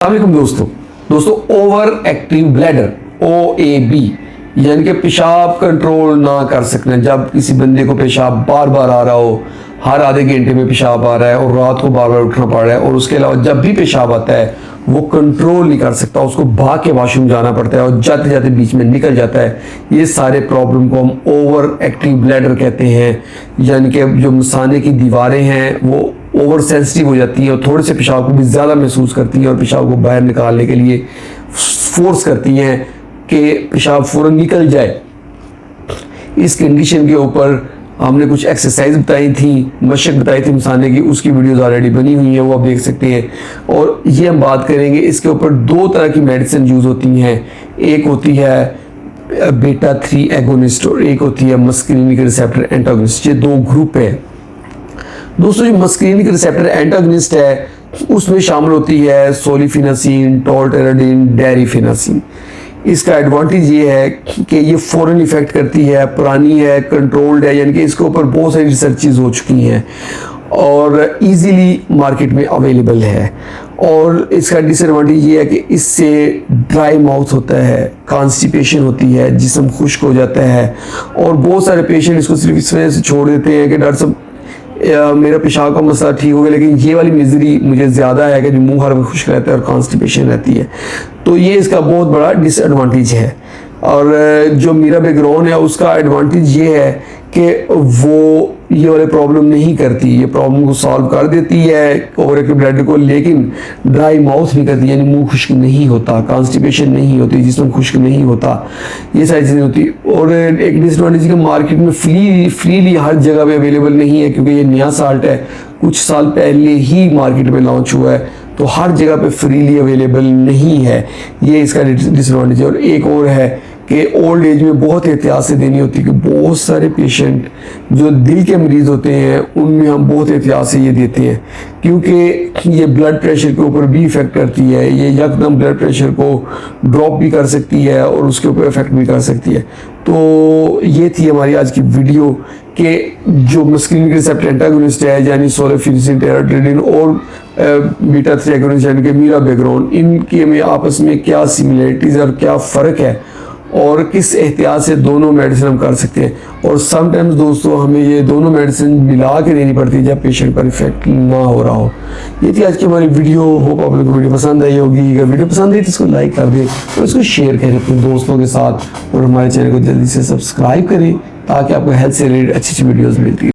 अस्सलाम दोस्तों over active bladder OAB यानी कि पेशाब कंट्रोल ना कर सकना। जब किसी बंदे को पेशाब बार बार आ रहा हो, हर आधे घंटे में पेशाब आ रहा है और रात को बार बार उठना पड़ रहा है, और उसके अलावा जब भी पेशाब आता है वो कंट्रोल नहीं कर सकता, उसको भाग के वॉशरूम जाना पड़ता है और जाते जाते बीच में निकल जाता है। ये सारे प्रॉब्लम को हम ओवर एक्टिव ब्लैडर कहते हैं। यानी कि जो मसाने की दीवारें हैं वो ओवर सेंसिटिव हो जाती हैं और थोड़े से पेशाब को भी ज़्यादा महसूस करती हैं और पेशाब को बाहर निकालने के लिए फोर्स करती हैं कि पेशाब फ़ौरन निकल जाए। इस कंडीशन के ऊपर हमने कुछ एक्सरसाइज बताई थी, मशक बताई थी मसाने की, उसकी वीडियोस ऑलरेडी बनी हुई हैं, वो आप देख सकते हैं। और ये हम बात करेंगे, इसके ऊपर दो तरह की मेडिसिन यूज़ होती हैं। एक होती है बीटा 3 एगोनिस्ट और एक होती है मस्करीनिक रिसेप्टर एंटागोनिस्ट। ये दो ग्रुप है दोस्तों। जो मस्करीनिक रिसेप्टर एंटागोनिस्ट है उसमें शामिल होती है सोलिफिनासिन, टोल्टेराडिन, डेरिफिनासिन। इसका एडवांटेज ये है कि ये फौरन इफेक्ट करती है, पुरानी है, कंट्रोल्ड है, यानी कि इसके ऊपर बहुत सारी रिसर्चेज हो चुकी हैं और इजीली मार्केट में अवेलेबल है। और इसका डिसएडवांटेज ये है कि इससे ड्राई माउथ होता है, कॉन्स्टिपेशन होती है, जिस्म खुश्क हो जाता है और बहुत सारे पेशेंट इसको सिर्फ इस वजह से छोड़ देते हैं कि डॉक्टर साहब मेरा पेशाब का मसला ठीक हो गया, लेकिन ये वाली मिजरी मुझे ज़्यादा है कि जो मुंह हर वक्त खुश्क रहता है और कॉन्स्टिपेशन रहती है। तो ये इसका बहुत बड़ा डिसएडवांटेज है। और जो मीराबेग्रॉन है उसका एडवांटेज ये है कि वो ये वाले प्रॉब्लम नहीं करती, ये प्रॉब्लम को सॉल्व कर देती है ओवर एक्टिव ब्लैडर को, लेकिन ड्राई माउथ नहीं करती, यानी मुंह खुश्क नहीं होता, कॉन्स्टिपेशन नहीं होती, जिसमें खुश्क नहीं होता, ये सारी चीज़ें होती। और एक डिसएडवांटेज के मार्केट में फ्रीली हर जगह पे अवेलेबल नहीं है, क्योंकि ये नया साल्ट है, कुछ साल पहले ही मार्केट में लॉन्च हुआ है, तो हर जगह पे फ्रीली अवेलेबल नहीं है। ये इसका डिसएडवांटेज है। और एक और है कि ओल्ड एज में बहुत एहतियात से देनी होती है, कि बहुत सारे पेशेंट जो दिल के मरीज़ होते हैं उनमें हम बहुत एहतियात से ये देते हैं, क्योंकि ये ब्लड प्रेशर के ऊपर भी इफ़ेक्ट करती है। ये यकदम ब्लड प्रेशर को ड्रॉप भी कर सकती है और उसके ऊपर इफ़ेक्ट भी कर सकती है। तो ये थी हमारी आज की वीडियो कि जो मस्करीनिक रिसेप्टर एंटागोनिस्ट है यानी सोलिफिनासिन, टोल्टेराडिन और बीटा 3 एगोनिस्ट यानी कि मीराबेग्रॉन, इनके में आपस में क्या सिमिलरिटीज़ और क्या फ़र्क है और किस एहतियात से दोनों मेडिसिन हम कर सकते हैं। और समटाइम्स दोस्तों हमें ये दोनों मेडिसिन मिला के देनी पड़ती है जब पेशेंट पर इफेक्ट ना हो रहा हो। ये थी आज की हमारी वीडियो। होप आप लोगों को वीडियो पसंद आई होगी। अगर वीडियो पसंद आई तो इसको लाइक कर दें और इसको शेयर करें अपने दोस्तों के साथ, और हमारे चैनल को जल्दी से सब्सक्राइब करें ताकि आपको हेल्थ से रिलेटेड अच्छी वीडियोज़ मिलती है।